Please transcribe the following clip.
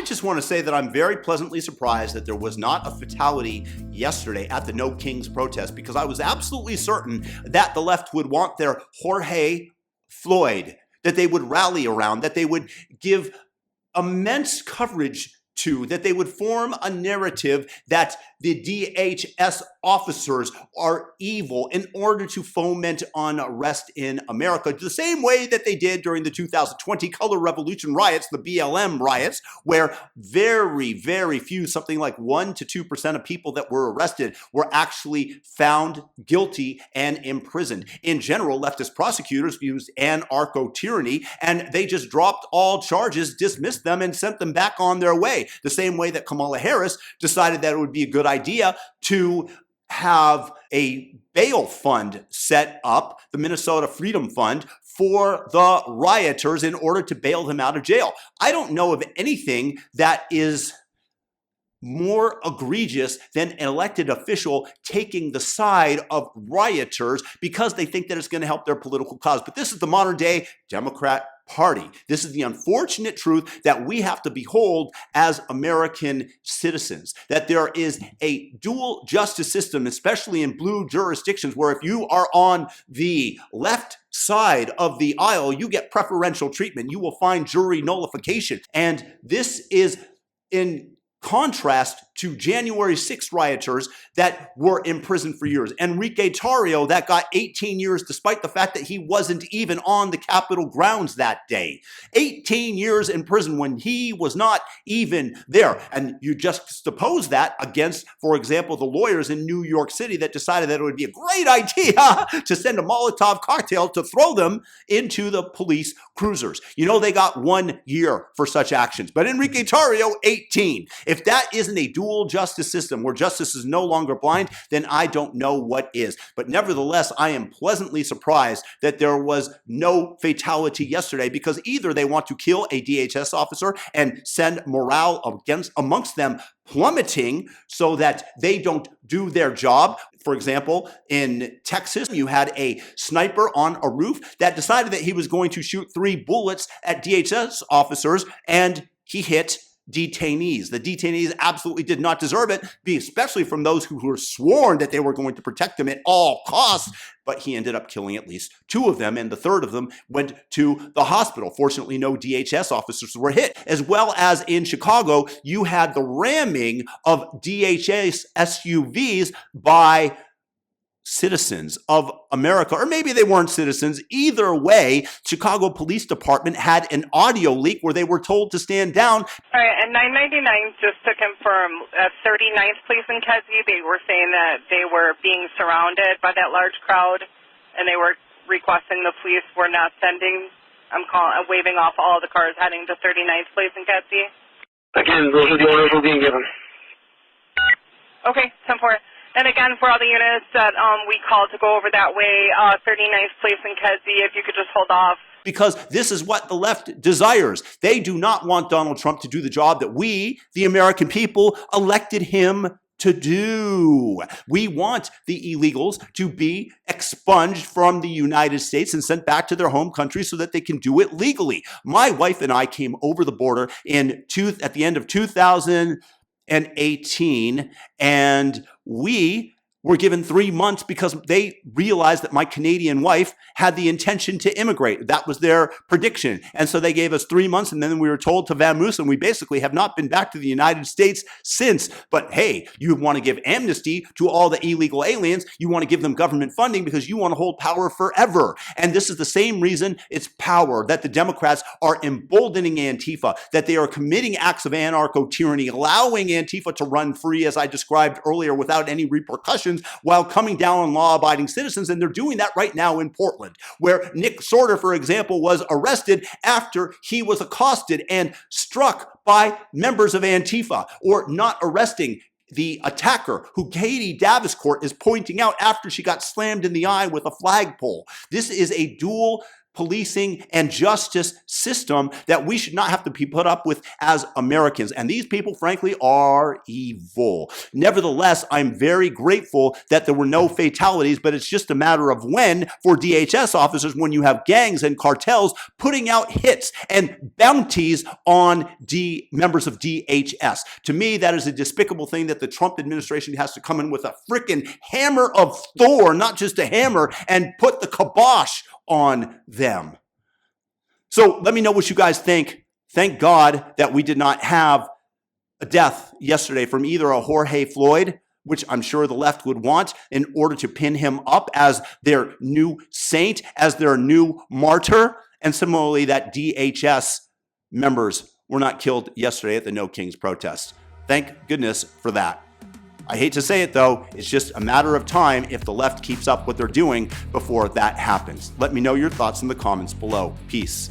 just want to say that I'm very pleasantly surprised that there was not a fatality yesterday at the No Kings protest, because I was absolutely certain that the left would want their Jorge Floyd, that they would rally around, that they would give immense coverage to, that they would form a narrative that the DHS officers are evil in order to foment unrest in America, the same way that they did during the 2020 Color Revolution riots, the BLM riots, where very, very few, something like 1% to 2% of people that were arrested were actually found guilty and imprisoned. In general, leftist prosecutors used anarcho-tyranny, and they just dropped all charges, dismissed them, and sent them back on their way. The same way that Kamala Harris decided that it would be a good idea to have a bail fund set up, the Minnesota Freedom Fund, for the rioters in order to bail them out of jail. I don't know of anything that is more egregious than an elected official taking the side of rioters because they think that it's going to help their political cause. But this is the modern day Democrat Party. This is the unfortunate truth that we have to behold as American citizens, that there is a dual justice system, especially in blue jurisdictions, where if you are on the left side of the aisle, you get preferential treatment. You will find jury nullification. And this is in contrast to January 6th rioters that were in prison for years. Enrique Tarrio, that got 18 years despite the fact that he wasn't even on the Capitol grounds that day. 18 years in prison when he was not even there. And you just suppose that against, for example, the lawyers in New York City that decided that it would be a great idea to send a Molotov cocktail to throw them into the police cruisers. You know, they got 1 year for such actions, but Enrique Tarrio, 18. If that isn't a dual justice system where justice is no longer blind, then I don't know what is. But nevertheless, I am pleasantly surprised that there was no fatality yesterday, because either they want to kill a DHS officer and send morale amongst them plummeting so that they don't do their job. For example, in Texas, you had a sniper on a roof that decided that he was going to shoot 3 bullets at DHS officers, and he hit detainees. The detainees absolutely did not deserve it, especially from those who were sworn that they were going to protect them at all costs. But he ended up killing at least 2 of them, and the third of them went to the hospital. Fortunately, no DHS officers were hit. As well as in Chicago, you had the ramming of DHS SUVs by citizens of America, or maybe they weren't citizens. Either way, Chicago Police Department had an audio leak where they were told to stand down. All right, and 999, just to confirm, 39th Police in Kedzie, they were saying that they were being surrounded by that large crowd, and they were requesting the police were not sending, waving off all the cars heading to 39th Police in Kedzie. Again, those are the orders we're being given. Okay, 10-4. And again, for all the units that we called to go over that way, 39th Police in Kedzie, if you could just hold off. Because this is what the left desires. They do not want Donald Trump to do the job that we, the American people, elected him to do. We want the illegals to be expunged from the United States and sent back to their home country so that they can do it legally. My wife and I came over the border at the end of 2018, and we were given 3 months because they realized that my Canadian wife had the intention to immigrate. That was their prediction. And so they gave us 3 months, and then we were told to vamoose, and we basically have not been back to the United States since. But hey, you want to give amnesty to all the illegal aliens. You want to give them government funding because you want to hold power forever. And this is the same reason it's power, that the Democrats are emboldening Antifa, that they are committing acts of anarcho-tyranny, allowing Antifa to run free, as I described earlier, without any repercussions, while coming down on law-abiding citizens. And they're doing that right now in Portland, where Nick Sorter, for example, was arrested after he was accosted and struck by members of Antifa, or not arresting the attacker, who Katie Daviscourt is pointing out after she got slammed in the eye with a flagpole. This is a dual policing and justice system that we should not have to be put up with as Americans. And these people, frankly, are evil. Nevertheless, I'm very grateful that there were no fatalities, but it's just a matter of when for DHS officers, when you have gangs and cartels putting out hits and bounties on members of DHS. To me, that is a despicable thing that the Trump administration has to come in with a freaking hammer of Thor, not just a hammer, and put the kibosh on them. So let me know what you guys think. Thank God that we did not have a death yesterday from either a Jorge Floyd, which I'm sure the left would want in order to pin him up as their new saint, as their new martyr, and similarly that DHS members were not killed yesterday at the No Kings protest. Thank goodness for that. I hate to say it though, it's just a matter of time if the left keeps up what they're doing before that happens. Let me know your thoughts in the comments below. Peace.